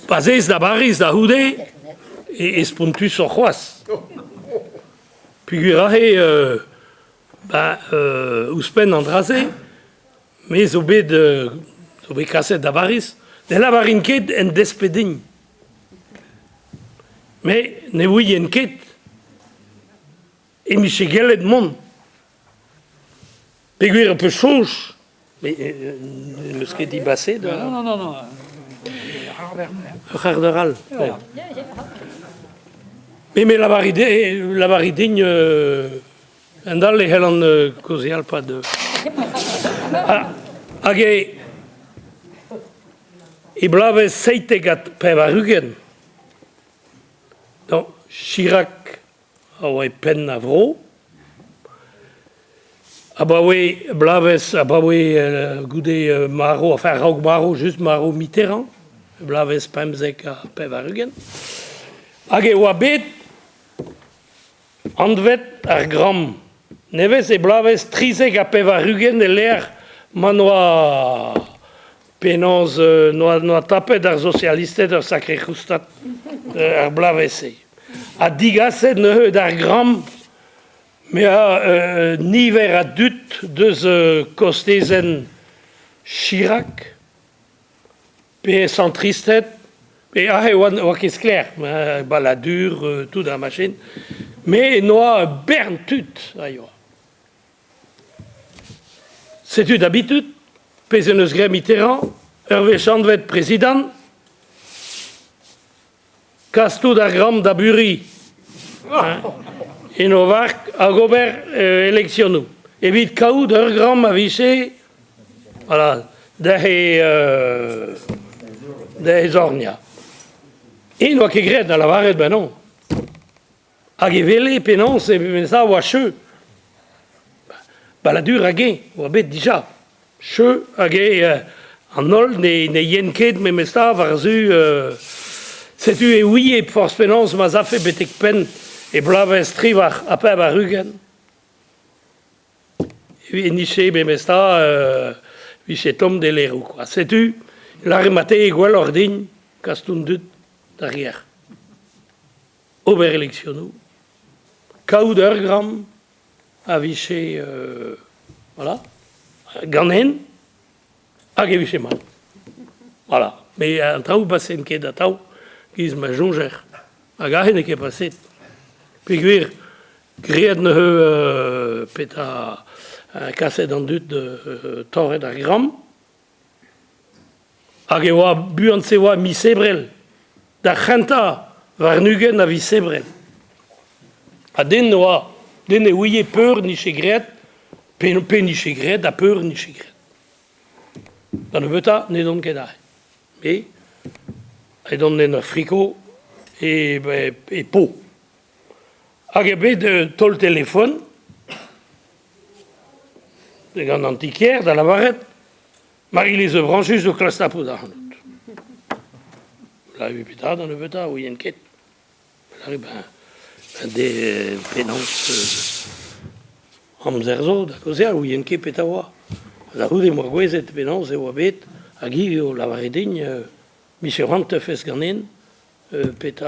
Bazez da barriz da houde e spuntus o c'hoaz. Pugurahe ouspenn an draze, me zo bet kaset da barriz, de la varin ket en despedin. Me ne ouien ket e miche gelet mon. Peguer un peu chonch, mais le ket di basse de... Non. Harderal. Mais la varidigne, en dal les helen cosial pas de. Hage, e blave seitegat pevarugen. Donc, Chirac a oe pen avro. Abawe blaves, abawe goude Maro, enfin Raug Maro, juste Maro Mitterrand. Blaves pemzek a pevarugen. Hage oa bet, andvet ar gram. Nevez e blaves trizek a pevarugen e l'air manoa penoz noa tapet ar socialistet ar sacre justat ar blaves e. A digaset ne d'ar gram, me a niver a dut deus kostezen Chirac, pe centristet, pe oa ket skler, baladur, tout da machin, me noa bern tut, aioa. Setu d'habitude, pez en eus gre Mitterrand, ur vechandvet président, kastou da gram da buri, en o vark a gober eleksionou. Evit kaout ur gram a viche, voilà, de zornia. E noa ket gret da lavaret, ben non. Hag e vele penon se sa oa cheu. Baladur hag e, oa bet dija. Cheu hag e an ol ne yen ket me mesta varzu setu e ouie force penons ma zafe betek pen e blaves trivar a peb a rugen. E niche me mesta viche tom de l'erou, quoi. Setu la remate e gwell ordin kastoun dut derrière. Ober eleksionou. Kaout ur gram a viche, voilà, ganen, hag e viche man. Voilà. Mais un taou basen ket da taou, giz ma jonger. Hag a hen e ket paset. Peguer, gread ne peta kaset an dut torret ar gram, hag e oa buan se oa mi sebrel. Da c'henta var nugen a vi sebrel. A den noa, den e ouie peur ni chegret, pe ni chegret, a peur ni chegret. Dan e beta, ne don ket ahe. Me, e don nen ur friko e po. Hag e bet tol telefon, de gant antikier, da lavaret, mar il e branchus o klastapo da hanout. La e peta, dan e beta, ouien ket. La e ben, de penans amzerzo, da kozer, ouien ket peta oa. Da houde moa gwezet penans e oa bet, hag i o lavaredin, miche rantef ez ganen, peta